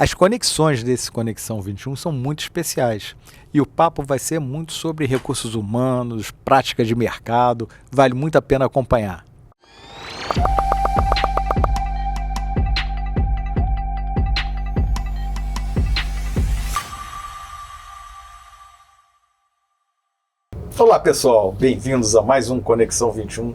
As conexões desse Conexão 21 são muito especiais e o papo vai ser muito sobre recursos humanos, prática de mercado, vale muito a pena acompanhar. Olá pessoal, bem-vindos a mais um Conexão 21,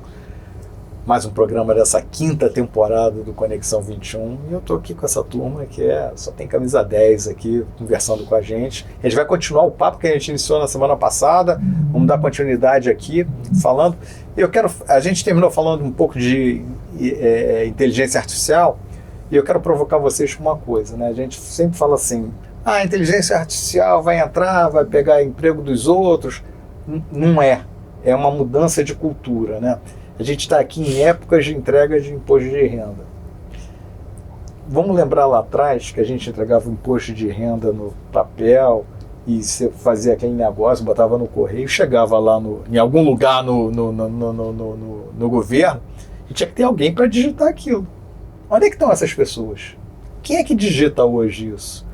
mais um programa dessa quinta temporada do Conexão 21, e eu tô aqui com essa turma que só tem camisa 10 aqui, conversando com a gente. A gente vai continuar o papo que a gente iniciou na semana passada, vamos dar continuidade aqui, falando. A gente terminou falando um pouco de inteligência artificial, e eu quero provocar vocês com uma coisa, né? A gente sempre fala assim, a inteligência artificial vai entrar, vai pegar emprego dos outros. Não é uma mudança de cultura, né? A gente está aqui em épocas de entrega de imposto de renda. Vamos lembrar lá atrás que a gente entregava o imposto de renda no papel e você fazia aquele negócio, botava no correio, chegava lá em algum lugar no governo e tinha que ter alguém para digitar aquilo. Onde é que estão essas pessoas? Quem é que digita hoje isso?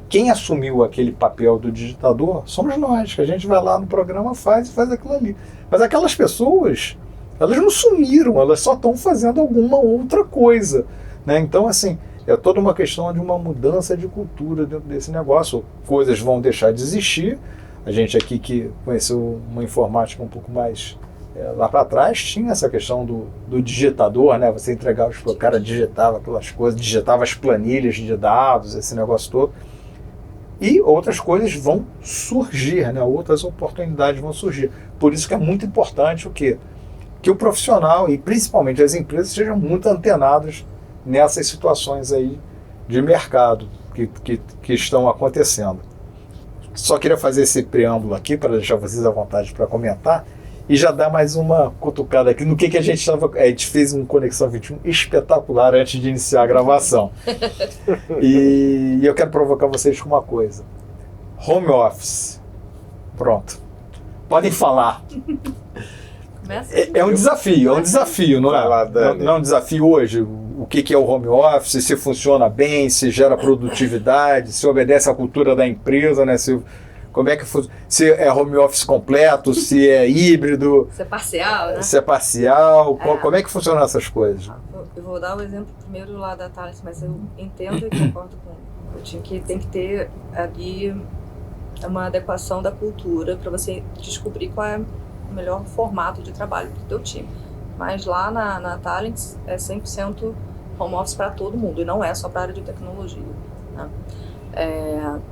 Quem assumiu aquele papel do digitador somos nós, que a gente vai lá no programa, faz aquilo ali. Mas aquelas pessoas, elas não sumiram, elas só estão fazendo alguma outra coisa, né? Então, assim, é toda uma questão de uma mudança de cultura dentro desse negócio. Coisas vão deixar de existir. A gente aqui que conheceu uma informática um pouco mais lá para trás, tinha essa questão do digitador, né? Você entregava, o cara digitava aquelas coisas, digitava as planilhas de dados, esse negócio todo. E outras coisas vão surgir, né? Outras oportunidades vão surgir. Por isso que é muito importante o quê? Que o profissional e principalmente as empresas sejam muito antenados nessas situações aí de mercado que estão acontecendo. Só queria fazer esse preâmbulo aqui para deixar vocês à vontade para comentar e já dar mais uma cutucada aqui no que a gente estava... A gente fez um Conexão 21 espetacular antes de iniciar a gravação. E eu quero provocar vocês com uma coisa. Home office. Pronto. Podem falar. É um desafio, não é? Não é um desafio hoje. O que é o home office, se funciona bem, se gera produtividade, se obedece à cultura da empresa, né? Como é que se é home office completo, se é híbrido, se é parcial, né? Se é parcial, como é que funcionam essas coisas? Eu vou dar o exemplo primeiro lá da Thales, mas eu entendo e concordo com o time que tem que ter ali uma adequação da cultura para você descobrir qual é o melhor formato de trabalho para o teu time. Mas lá na Talents é 100% home office para todo mundo e não é só para a área de tecnologia, né?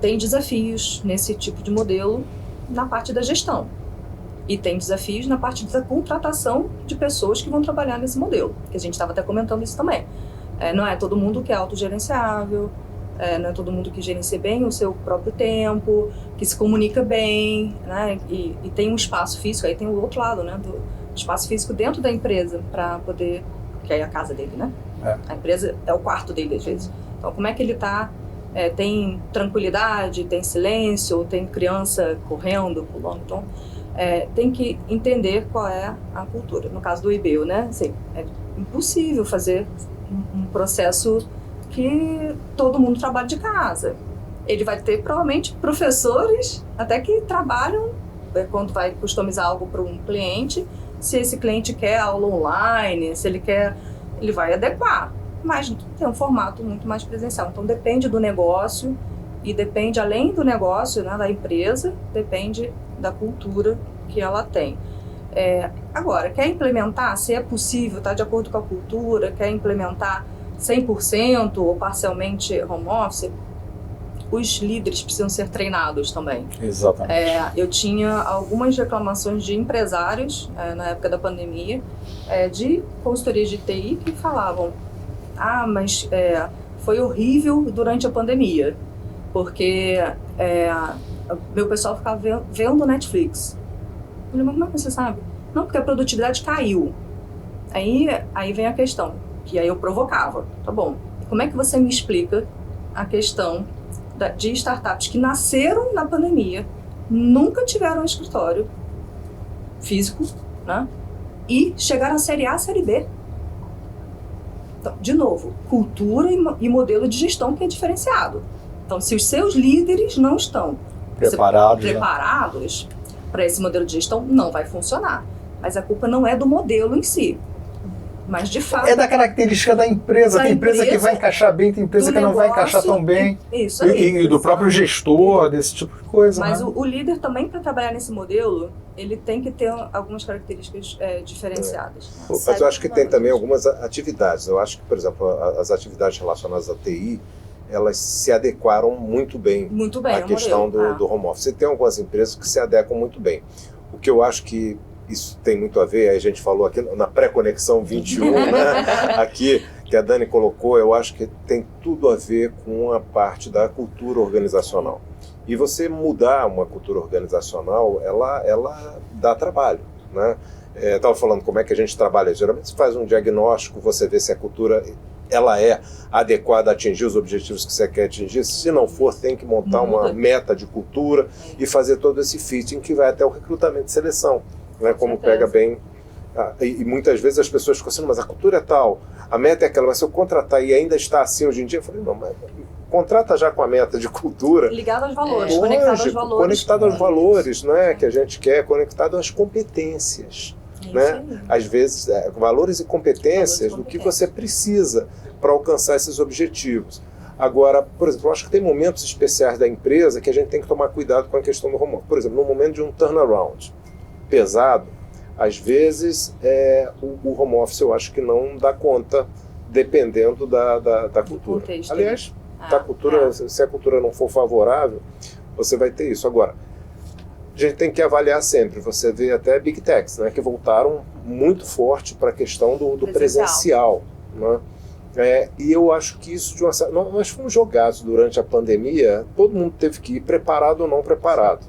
Tem desafios nesse tipo de modelo na parte da gestão e tem desafios na parte da contratação de pessoas que vão trabalhar nesse modelo, que a gente estava até comentando isso também. Não é todo mundo que é autogerenciável, não é todo mundo que gerencia bem o seu próprio tempo, que se comunica bem, né? E tem um espaço físico, aí tem o outro lado, né? Do espaço físico dentro da empresa para poder, que é a casa dele, né? A empresa é o quarto dele às vezes. Então como é que ele está? Tem tranquilidade, tem silêncio, tem criança correndo, pulando, então tem que entender qual é a cultura. No caso do IBEU, né? Assim, é impossível fazer um processo que todo mundo trabalha de casa. Ele vai ter provavelmente professores até que trabalham quando vai customizar algo para um cliente, se esse cliente quer aula online, se ele quer, ele vai adequar. Mas tem um formato muito mais presencial. Então depende do negócio e depende, além do negócio, né, da empresa, depende da cultura que ela tem. Agora, quer implementar, se é possível, está de acordo com a cultura, quer implementar 100% ou parcialmente home office, os líderes precisam ser treinados também. Exatamente. Eu tinha algumas reclamações de empresários na época da pandemia, de consultorias de TI que falavam: mas foi horrível durante a pandemia, porque meu pessoal ficava vendo Netflix. Eu falei: mas como é que você sabe? Não, porque a produtividade caiu. Aí vem a questão, que aí eu provocava. Tá bom, como é que você me explica a questão de startups que nasceram na pandemia, nunca tiveram um escritório físico, né? E chegaram a série A, série B? Então, de novo, cultura e modelo de gestão que é diferenciado. Então, se os seus líderes não estão preparados para esse modelo de gestão, não vai funcionar. Mas a culpa não é do modelo em si. Mas, de fato... É da característica da empresa. Tem empresa que vai encaixar bem, tem empresa que não vai encaixar tão bem. Isso aí. E do próprio gestor, desse tipo de coisa. Mas né? o líder também, para trabalhar nesse modelo, ele tem que ter algumas características diferenciadas. Mas eu acho que tem também algumas atividades. Eu acho que, por exemplo, as atividades relacionadas à TI, elas se adequaram muito bem à questão do home office. Você tem algumas empresas que se adequam muito bem. O que eu acho que isso tem muito a ver, a gente falou aqui na pré-conexão 21, né? Aqui, que a Dani colocou, eu acho que tem tudo a ver com a parte da cultura organizacional. E você mudar uma cultura organizacional, ela dá trabalho, né? Eu estava falando como é que a gente trabalha. Geralmente você faz um diagnóstico, você vê se a cultura ela é adequada a atingir os objetivos que você quer atingir. Se não for, tem que montar uma meta de cultura e fazer todo esse fitting que vai até o recrutamento e seleção. Né, como pega bem, e muitas vezes as pessoas ficam assim, mas a cultura é tal, a meta é aquela, mas se eu contratar e ainda está assim hoje em dia, eu falei, não, mas contrata já com a meta de cultura. Ligado aos valores, conectado aos valores. Conectado aos valores, né, que a gente quer, conectado às competências. Né? Às vezes, valores e competências do que você precisa para alcançar esses objetivos. Agora, por exemplo, eu acho que tem momentos especiais da empresa que a gente tem que tomar cuidado com a questão do home office. Por exemplo, no momento de um turnaround pesado, às vezes o home office eu acho que não dá conta, dependendo da cultura. Contexto. Aliás, se a cultura não for favorável, você vai ter isso. Agora, a gente tem que avaliar sempre. Você vê até Big Techs, né, que voltaram muito forte para a questão do presencial. Né? E eu acho que isso, nós fomos jogados durante a pandemia, todo mundo teve que ir preparado ou não preparado.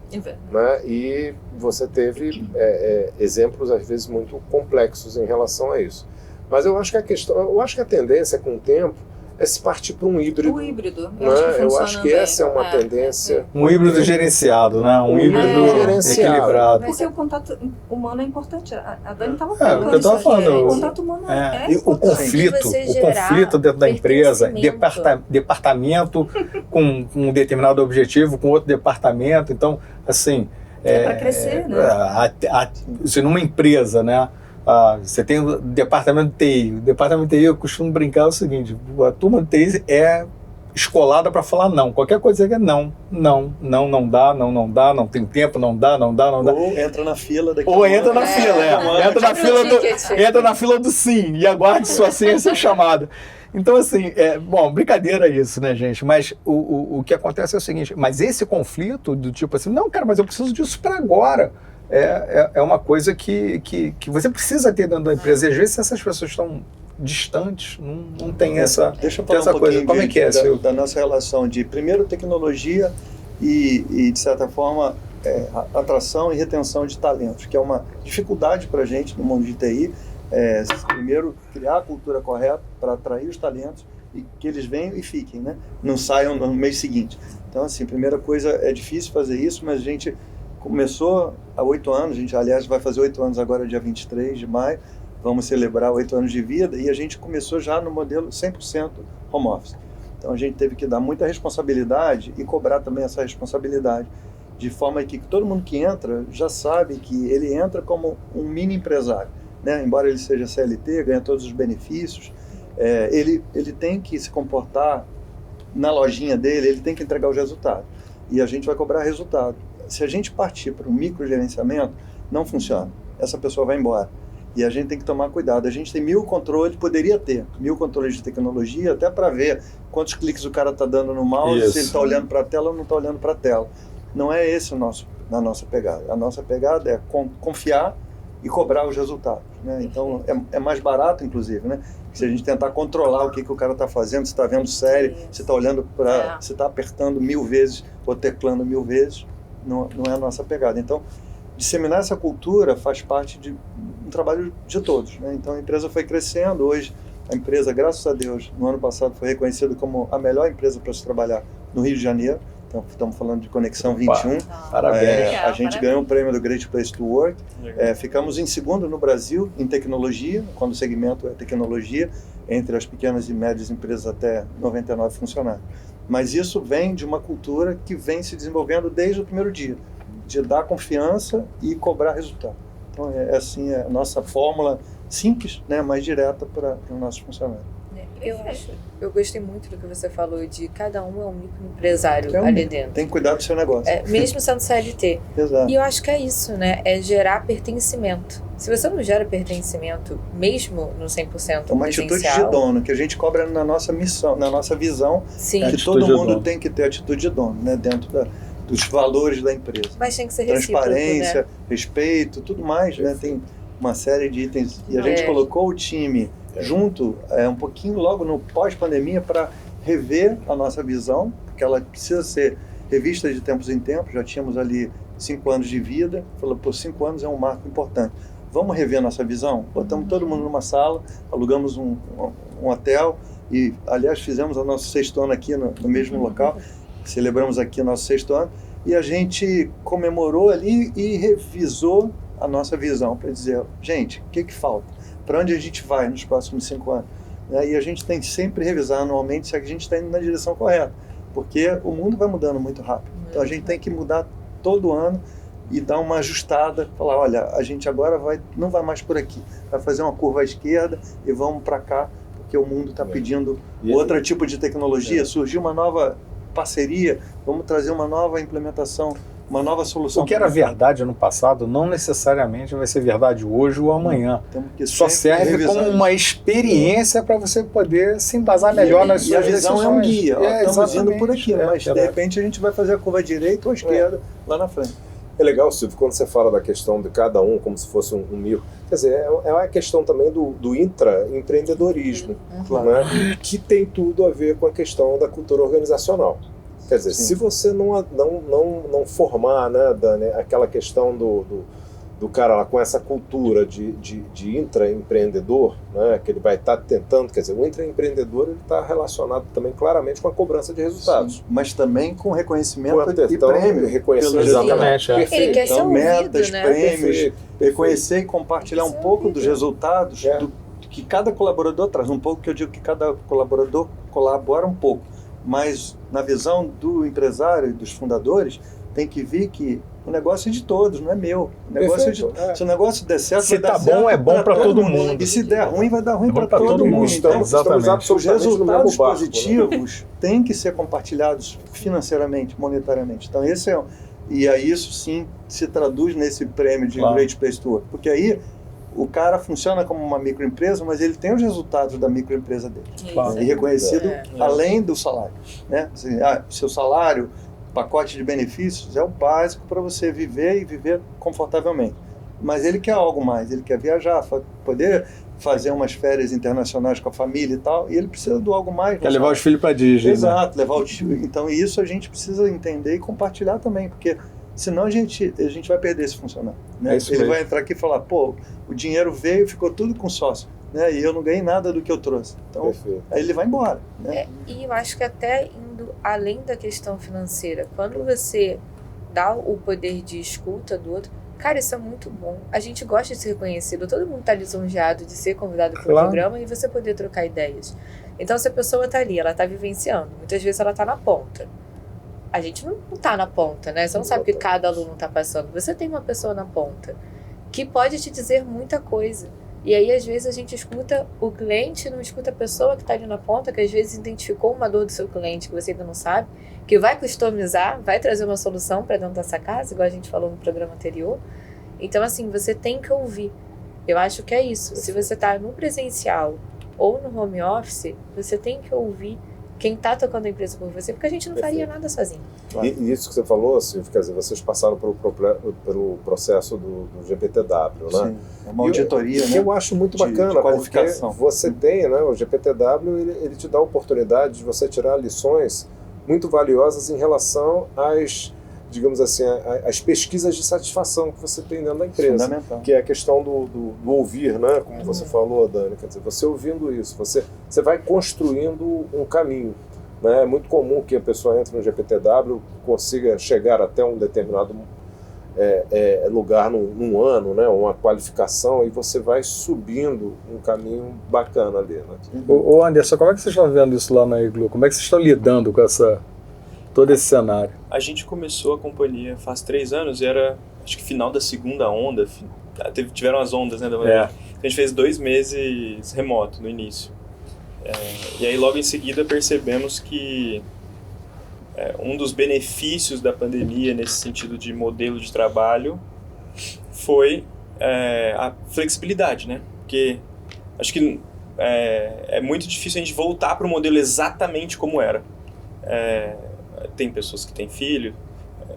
Né? E você teve exemplos, às vezes, muito complexos em relação a isso. Mas eu acho que a tendência, com o tempo, é se partir para um híbrido. O híbrido. Eu acho que essa é uma tendência. Um híbrido gerenciado, né? Um híbrido equilibrado. Mas o contato humano é importante. A Dani estava falando. O que eu estava falando. O contato humano é o conflito dentro da empresa, departamento com um determinado objetivo, com outro departamento. Então, assim... para crescer, né? Se numa empresa, né? Você tem o departamento de TI. O departamento de TI, eu costumo brincar o seguinte: a turma de TI é escolada para falar não. Qualquer coisa que é não dá, não tem tempo, não dá. Ou entra na fila daqui. Ou entra na fila, entra na fila do sim e aguarde sua senha ser chamada. Então, assim, brincadeira isso, né, gente? Mas o que acontece é o seguinte: mas esse conflito do tipo assim, não, cara, mas eu preciso disso para agora. É uma coisa que você precisa ter dentro da empresa. E às vezes essas pessoas estão distantes, não tem essa, Deixa eu falar essa um coisa. Como é que é, da nossa relação de, primeiro, tecnologia e de certa forma, atração e retenção de talentos, que é uma dificuldade para a gente no mundo de TI. Primeiro, criar a cultura correta para atrair os talentos e que eles venham e fiquem, né? Não saiam no mês seguinte. Então, assim, primeira coisa, é difícil fazer isso, mas a gente começou há 8 anos, a gente, aliás, vai fazer 8 anos agora, dia 23 de maio, vamos celebrar 8 anos de vida, e a gente começou já no modelo 100% home office. Então a gente teve que dar muita responsabilidade e cobrar também essa responsabilidade, de forma que todo mundo que entra já sabe que ele entra como um mini empresário, né? Embora ele seja CLT, ganha todos os benefícios, ele tem que se comportar na lojinha dele, ele tem que entregar os resultados, e a gente vai cobrar resultado. Se a gente partir para um microgerenciamento, não funciona. Essa pessoa vai embora. E a gente tem que tomar cuidado. A gente tem 1000 controles, poderia ter 1000 controles de tecnologia, até para ver quantos cliques o cara está dando no mouse, se ele está olhando para a tela ou não está olhando para a tela. Não é esse a nossa pegada. A nossa pegada é confiar e cobrar os resultados. Né? Então, é mais barato, inclusive, né? Se a gente tentar controlar o que o cara está fazendo, se está vendo série, se está olhando para... se está apertando 1000 vezes ou teclando 1000 vezes, não é a nossa pegada. Então, disseminar essa cultura faz parte de um trabalho de todos. Né? Então, a empresa foi crescendo. Hoje, a empresa, graças a Deus, no ano passado foi reconhecida como a melhor empresa para se trabalhar no Rio de Janeiro. Então, estamos falando de Conexão 21. Parabéns. A gente ganhou o prêmio do Great Place to Work. Ficamos em segundo no Brasil em tecnologia, quando o segmento é tecnologia, entre as pequenas e médias empresas até 99 funcionários. Mas isso vem de uma cultura que vem se desenvolvendo desde o primeiro dia, de dar confiança e cobrar resultado. Então, assim, a nossa fórmula simples, né, mais direta para os nossos funcionários. Eu gostei muito do que você falou de cada um é um microempresário ali dentro. Tem que cuidar do seu negócio. Mesmo sendo CLT. Exato. E eu acho que é isso, né? É gerar pertencimento. Se você não gera pertencimento, mesmo no 100% é uma atitude de dono, que a gente cobra na nossa missão, na nossa visão. Sim. Que todo mundo tem que ter atitude de dono, né? Dentro dos valores da empresa. Mas tem que ser recíproco, transparência, né? Respeito, tudo mais, né? Tem uma série de itens. E a gente colocou o time junto um pouquinho logo no pós-pandemia para rever a nossa visão, porque ela precisa ser revista de tempos em tempos. Já tínhamos ali 5 anos de vida, falou, por 5 anos é um marco importante. Vamos rever a nossa visão? Botamos todo mundo numa sala, alugamos um hotel e, aliás, fizemos o nosso 6º ano aqui no mesmo local, celebramos aqui o nosso 6º ano e a gente comemorou ali e revisou a nossa visão para dizer, gente, o que falta? Para onde a gente vai nos próximos 5 anos? E a gente tem que sempre revisar anualmente se a gente está indo na direção correta, porque o mundo vai mudando muito rápido. Então a gente tem que mudar todo ano e dar uma ajustada, falar, olha, a gente agora não vai mais por aqui, vai fazer uma curva à esquerda e vamos para cá, porque o mundo está pedindo outro tipo de tecnologia, surgiu uma nova parceria, vamos trazer uma nova implementação, uma nova solução. O que era verdade no passado não necessariamente vai ser verdade hoje ou amanhã. Só serve como uma experiência para você poder se embasar melhor nas suas decisões. E a visão é um guia. Estamos indo por aqui, mas de repente a gente vai fazer a curva direita ou esquerda lá na frente. É legal, Silvio, quando você fala da questão de cada um como se fosse um micro. Quer dizer, é uma questão também do intraempreendedorismo, né? Que tem tudo a ver com a questão da cultura organizacional. Quer dizer, se você não formar, né, Dani, aquela questão do cara lá com essa cultura de intraempreendedor, né, que ele vai estar tentando, quer dizer, o intraempreendedor ele está relacionado também claramente com a cobrança de resultados. Sim, mas também com reconhecimento e prêmio. Exatamente. Ele quer ser ouvido, metas, né? prêmios, reconhecer e compartilhar um pouco dos resultados que cada colaborador traz. Um pouco que eu digo que cada colaborador colabora um pouco. Mas na visão do empresário e dos fundadores, tem que vir que o negócio é de todos, não é meu. O negócio se o negócio der certo, se tá bom, é bom para todo mundo. E se der ruim, vai dar ruim para todo mundo. Então, os resultados positivos têm que ser compartilhados financeiramente, monetariamente. Então, esse e aí isso sim se traduz nesse prêmio de Great Place to Work. Porque aí o cara funciona como uma microempresa, mas ele tem os resultados da microempresa dele. E reconhecido além do salário. Né? Assim, seu salário, pacote de benefícios é o básico para você viver e viver confortavelmente. Mas ele quer algo mais, ele quer viajar, poder fazer umas férias internacionais com a família e tal, e ele precisa do algo mais. Quer levar os filhos para Disney. Exato, levar o tio. Então isso a gente precisa entender e compartilhar também, porque senão a gente vai perder esse funcionário. Né? Ele vai entrar aqui e falar, pô, o dinheiro veio, ficou tudo com sócio, né? E eu não ganhei nada do que eu trouxe. Então, aí ele vai embora. Né? E eu acho que até indo além da questão financeira, quando você dá o poder de escuta do outro, cara, isso é muito bom. A gente gosta de ser reconhecido, todo mundo está lisonjeado de ser convidado para o programa e você poder trocar ideias. Então, se a pessoa está ali, ela está vivenciando, muitas vezes ela está na ponta. A gente não está na ponta, né? Você não sabe o que cada aluno está passando. Você tem uma pessoa na ponta que pode te dizer muita coisa. E aí, às vezes, a gente escuta o cliente, não escuta a pessoa que está ali na ponta, que às vezes identificou uma dor do seu cliente que você ainda não sabe, que vai customizar, vai trazer uma solução para dentro dessa casa, igual a gente falou no programa anterior. Então, assim, você tem que ouvir. Eu acho que é isso. Se você está no presencial ou no home office, você tem que ouvir quem está tocando a empresa por você, porque a gente não faria nada sozinho. E isso que você falou, Silvio, quer dizer, vocês passaram pelo processo do GPTW, né? Sim, é uma auditoria, né? Eu acho muito bacana, porque você tem, né, o GPTW, ele te dá a oportunidade de você tirar lições muito valiosas em relação às, digamos assim, às pesquisas de satisfação que você tem dentro da empresa. Fundamental. Que é a questão do ouvir, né? Como você falou, Dani, quer dizer, você ouvindo isso, você vai construindo um caminho. né? É muito comum que a pessoa entre no GPTW, consiga chegar até um determinado lugar num ano, né? Uma qualificação, e você vai subindo um caminho bacana ali. Né? Ô Anderson, como é que vocês estão vendo isso lá na Igloo? Como é que vocês estão lidando com todo esse cenário? A gente começou a companhia faz 3 anos e era, acho que final da segunda onda, tiveram as ondas, né? A gente fez 2 meses remoto no início. E aí logo em seguida percebemos que um dos benefícios da pandemia nesse sentido de modelo de trabalho foi a flexibilidade, né? Porque acho que é muito difícil a gente voltar para o modelo exatamente como era. Tem pessoas que têm filho,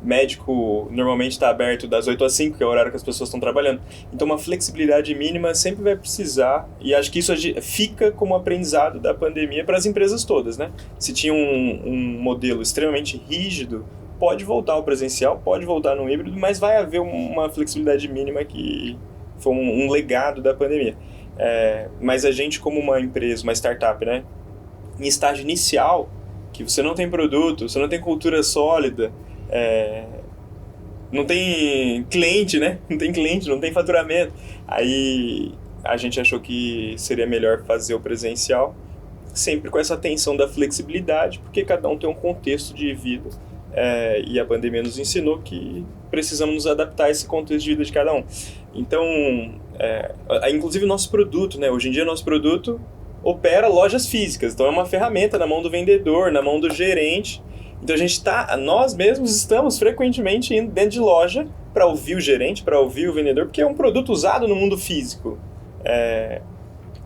médico normalmente está aberto das 8 às 5, que é o horário que as pessoas estão trabalhando. Então uma flexibilidade mínima sempre vai precisar, e acho que isso fica como aprendizado da pandemia para as empresas todas, né? Se tinha um modelo extremamente rígido, pode voltar ao presencial, pode voltar no híbrido, mas vai haver uma flexibilidade mínima que foi um legado da pandemia. Mas a gente, como uma empresa, uma startup, né? Em estágio inicial, que você não tem produto, você não tem cultura sólida, não tem cliente, né? Não tem cliente, não tem faturamento. Aí a gente achou que seria melhor fazer o presencial, sempre com essa atenção da flexibilidade, porque cada um tem um contexto de vida, e a pandemia nos ensinou que precisamos nos adaptar a esse contexto de vida de cada um. Então, inclusive o nosso produto, né? Hoje em dia, nosso produto opera lojas físicas, então é uma ferramenta na mão do vendedor, na mão do gerente. Então nós mesmos estamos frequentemente indo dentro de loja para ouvir o gerente, para ouvir o vendedor, porque é um produto usado no mundo físico.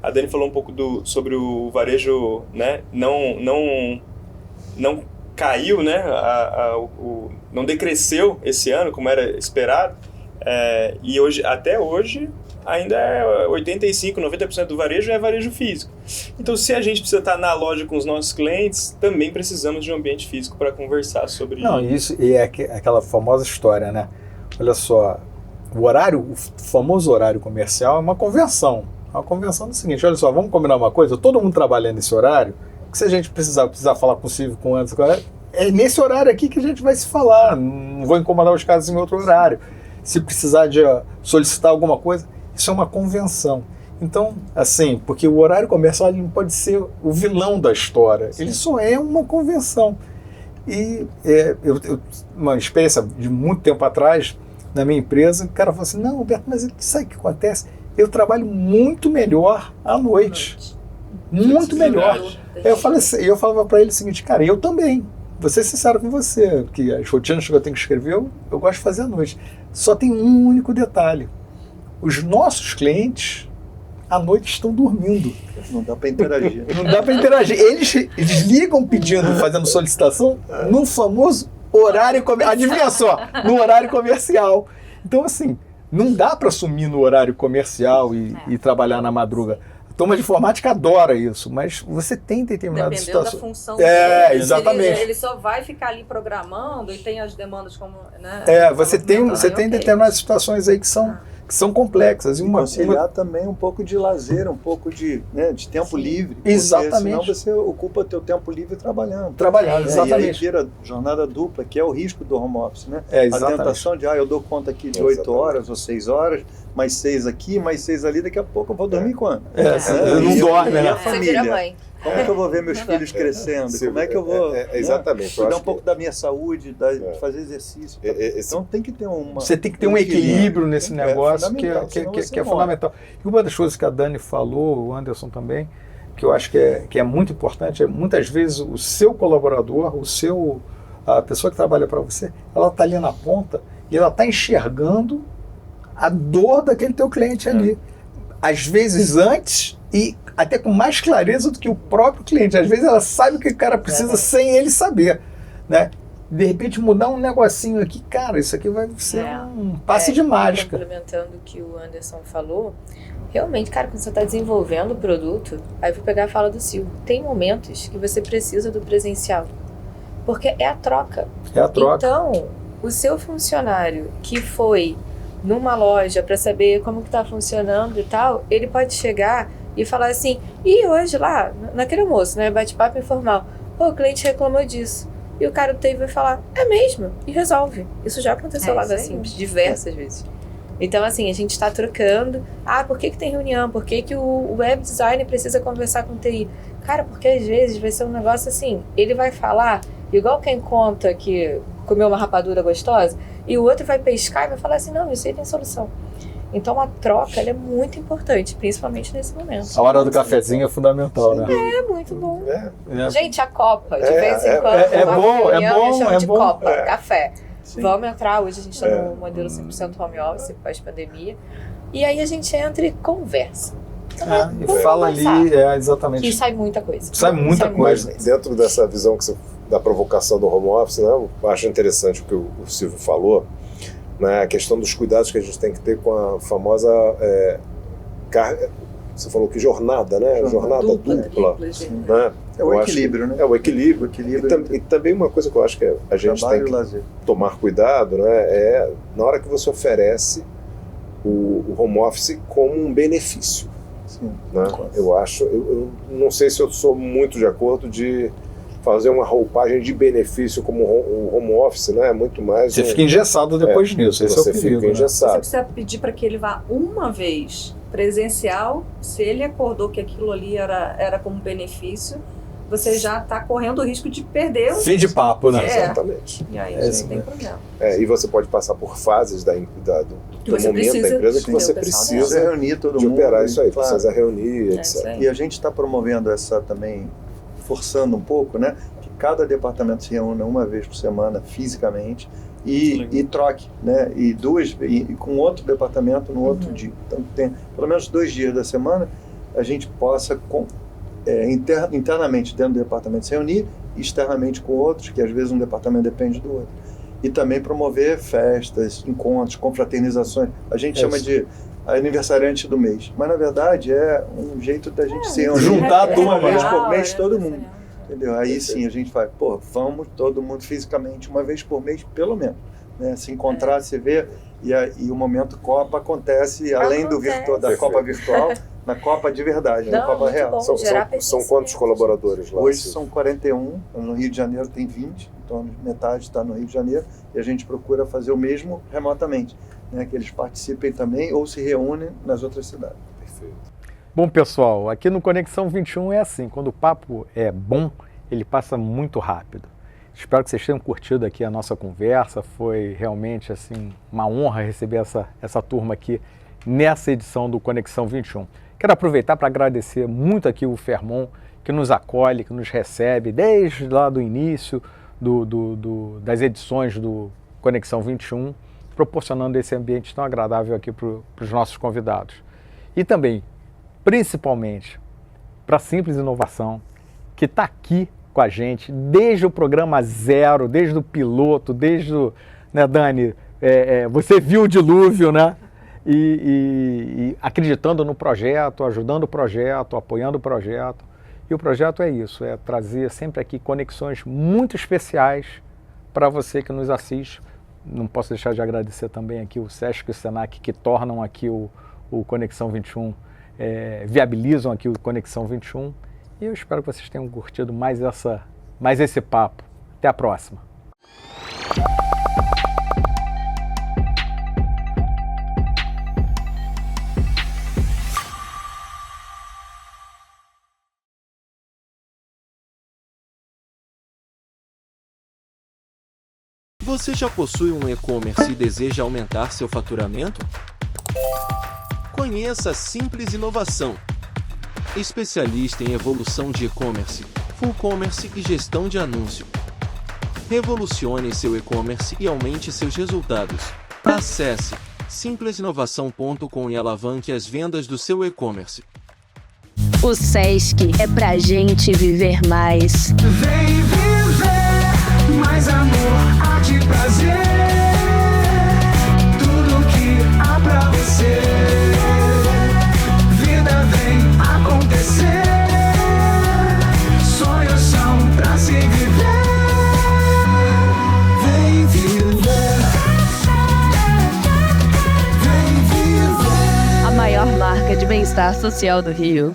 A Dani falou um pouco sobre o varejo, né? Não caiu, né? Não decresceu esse ano como era esperado, e até hoje ainda 85%, 90% do varejo é varejo físico. Então, se a gente precisa estar na loja com os nossos clientes, também precisamos de um ambiente físico para conversar sobre isso. E aquela famosa história, né? Olha só, o famoso horário comercial é uma convenção. É uma convenção do seguinte: olha só, vamos combinar uma coisa, todo mundo trabalhando nesse horário, que se a gente precisar falar com o Silvio, com o Anderson, é nesse horário aqui que a gente vai se falar, não vou incomodar os caras em outro horário. Se precisar de solicitar alguma coisa, isso é uma convenção. Então, assim, porque o horário comercial não pode ser o vilão da história. Sim. Ele só é uma convenção. E uma experiência de muito tempo atrás, na minha empresa, o cara falou assim: não, Roberto, mas sabe o que acontece? Eu trabalho muito melhor à noite. Muito melhor. Eu falava para ele o seguinte: cara, eu também. Vou ser sincero com você, que as rotinas que eu tenho que escrever, eu gosto de fazer à noite. Só tem um único detalhe. Os nossos clientes, à noite, estão dormindo. Não dá para interagir. Não dá para interagir. Eles ligam pedindo, fazendo solicitação, no famoso horário comercial. Adivinha só, no horário comercial. Então, assim, não dá para sumir no horário comercial e trabalhar na madruga. A turma de informática adora isso, mas você tem determinadas situações. Dependendo da função dele, exatamente. Ele só vai ficar ali programando e tem as demandas como... Né, você tem determinadas situações aí que são complexas. E conciliar também um pouco de lazer, um pouco de tempo livre. Exatamente. Senão você ocupa teu tempo livre trabalhando. Exatamente. E aí vira jornada dupla, que é o risco do home office, né? Exatamente. A tentação de, eu dou conta aqui de 8 horas ou 6 horas, mais 6 aqui, mais 6 ali, daqui a pouco eu vou dormir quando? Não dorme, né? E a família? Como que eu vou ver meus filhos crescendo? Sim, como é que eu vou exatamente, cuidar um pouco da minha saúde, de fazer exercício? Então tem que ter Você tem que ter um equilíbrio nesse negócio que é fundamental. E uma das coisas que a Dani falou, o Anderson também, que eu acho que é muito importante, muitas vezes o seu colaborador, a pessoa que trabalha para você, ela está ali na ponta e ela está enxergando a dor daquele teu cliente ali. Às vezes antes e até com mais clareza do que o próprio cliente. Às vezes ela sabe o que o cara precisa sem ele saber, né? De repente mudar um negocinho aqui, cara, isso aqui vai ser um passe de mágica. Complementando o que o Anderson falou, realmente, cara, quando você está desenvolvendo o produto, aí eu vou pegar a fala do Silvio, tem momentos que você precisa do presencial, porque é a troca. Então, o seu funcionário que foi numa loja para saber como que está funcionando e tal, ele pode chegar e falar assim: e hoje lá, naquele almoço, né, bate-papo informal, pô, o cliente reclamou disso. E o cara do TI vai falar, é mesmo, e resolve. Isso já aconteceu lá da Simples, diversas vezes. Então, assim, a gente está trocando. Por que tem reunião? Por que o web designer precisa conversar com o TI? Cara, porque às vezes vai ser um negócio assim, ele vai falar, igual quem conta que comeu uma rapadura gostosa, e o outro vai pescar e vai falar assim, não, isso aí tem solução. Então a troca ela é muito importante, principalmente nesse momento. A hora do cafezinho é fundamental, né? É, muito bom. Gente, a Copa, de vez em quando, é bom, de Copa, café. Sim. Vamos entrar, hoje a gente está no modelo 100% home office, pós-pandemia, e aí a gente entra e conversa. E fala ali, exatamente. E sai muita coisa. Sai muita coisa. Mas dentro dessa visão da provocação do home office, né, eu acho interessante o que o Silvio falou, né, a questão dos cuidados que a gente tem que ter com a famosa você falou que jornada, né? Jornada dupla né? É o equilíbrio, né? É o equilíbrio. E também uma coisa que eu acho que a gente tem que tomar cuidado, né? É na hora que você oferece o home office como um benefício. Sim. Né? Eu não sei se eu sou muito de acordo de fazer uma roupagem de benefício como o home office, né? É muito mais... Você fica engessado depois disso, esse você é o perigo, fica engessado. Você precisa pedir para que ele vá uma vez presencial, se ele acordou que aquilo ali era como benefício, você já está correndo o risco de perder o... Fim de papo, né? Exatamente. E aí não tem problema. E você pode passar por fases do momento da empresa que você precisa reunir todo de mundo, operar isso aí, claro. precisa reunir, etc. E a gente está promovendo essa também, forçando um pouco, né? Que cada departamento se reúna uma vez por semana fisicamente e troque, né? E com outro departamento no outro dia. Então tem pelo menos 2 dias da semana a gente possa internamente dentro do departamento se reunir, externamente com outros, que às vezes um departamento depende do outro. E também promover festas, encontros, confraternizações. A gente chama de aniversariante do mês. Mas, na verdade, é um jeito da gente se reunir. Juntar uma vez por mês, todo mundo. Entendeu? Aí sim, a gente vai, vamos todo mundo fisicamente uma vez por mês, pelo menos. Né? Se encontrar, se ver. E o momento Copa acontece, além da Copa virtual, na Copa de verdade, na Copa real. São quantos colaboradores lá? Hoje são 41, no Rio de Janeiro tem 20, então metade está no Rio de Janeiro, e a gente procura fazer o mesmo remotamente, né, que eles participem também ou se reúnem nas outras cidades. Perfeito. Bom, pessoal, aqui no Conexão 21 é assim, quando o papo é bom, ele passa muito rápido. Espero que vocês tenham curtido aqui a nossa conversa, foi realmente assim uma honra receber essa turma aqui nessa edição do Conexão 21. Quero aproveitar para agradecer muito aqui o Fermon, que nos acolhe, que nos recebe desde lá do início das edições do Conexão 21, proporcionando esse ambiente tão agradável aqui para os nossos convidados. E também, principalmente, para a Simples Inovação, que está aqui com a gente desde o programa 0, desde o piloto, né, Dani, você viu o dilúvio, né? E acreditando no projeto, ajudando o projeto, apoiando o projeto. E o projeto é isso, é trazer sempre aqui conexões muito especiais para você que nos assiste. Não posso deixar de agradecer também aqui o Sesc e o Senac, que tornam aqui o Conexão 21, viabilizam aqui o Conexão 21. E eu espero que vocês tenham curtido mais esse papo. Até a próxima. Você já possui um e-commerce e deseja aumentar seu faturamento? Conheça a Simples Inovação, especialista em evolução de e-commerce, full commerce e gestão de anúncio. Revolucione seu e-commerce e aumente seus resultados. Acesse simplesinovação.com e alavanque as vendas do seu e-commerce. O Sesc é pra gente viver mais. Vem viver mais amor, arte e prazer. Tudo que há pra você. Vida vem acontecer. Sonhos são pra se viver. Vem viver. Vem viver. A maior marca de bem-estar social do Rio.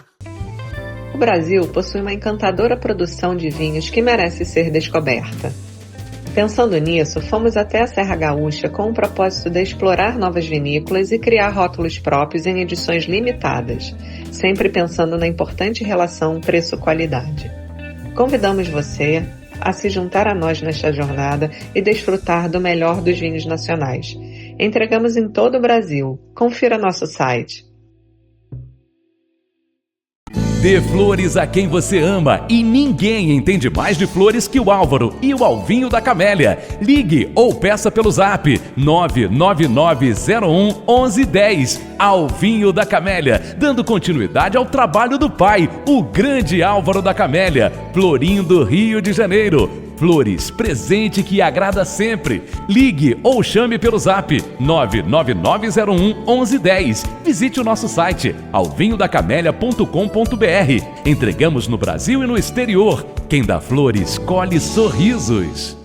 O Brasil possui uma encantadora produção de vinhos que merece ser descoberta. Pensando nisso, fomos até a Serra Gaúcha com o propósito de explorar novas vinícolas e criar rótulos próprios em edições limitadas, sempre pensando na importante relação preço-qualidade. Convidamos você a se juntar a nós nesta jornada e desfrutar do melhor dos vinhos nacionais. Entregamos em todo o Brasil. Confira nosso site. Dê flores a quem você ama e ninguém entende mais de flores que o Álvaro e o Alvinho da Camélia. Ligue ou peça pelo zap 999011110. Alvinho da Camélia, dando continuidade ao trabalho do pai, o grande Álvaro da Camélia, Florindo, Rio de Janeiro. Flores, presente que agrada sempre. Ligue ou chame pelo zap 999011110. Visite o nosso site alvinhodacamelia.com.br. Entregamos no Brasil e no exterior. Quem dá flores, colhe sorrisos.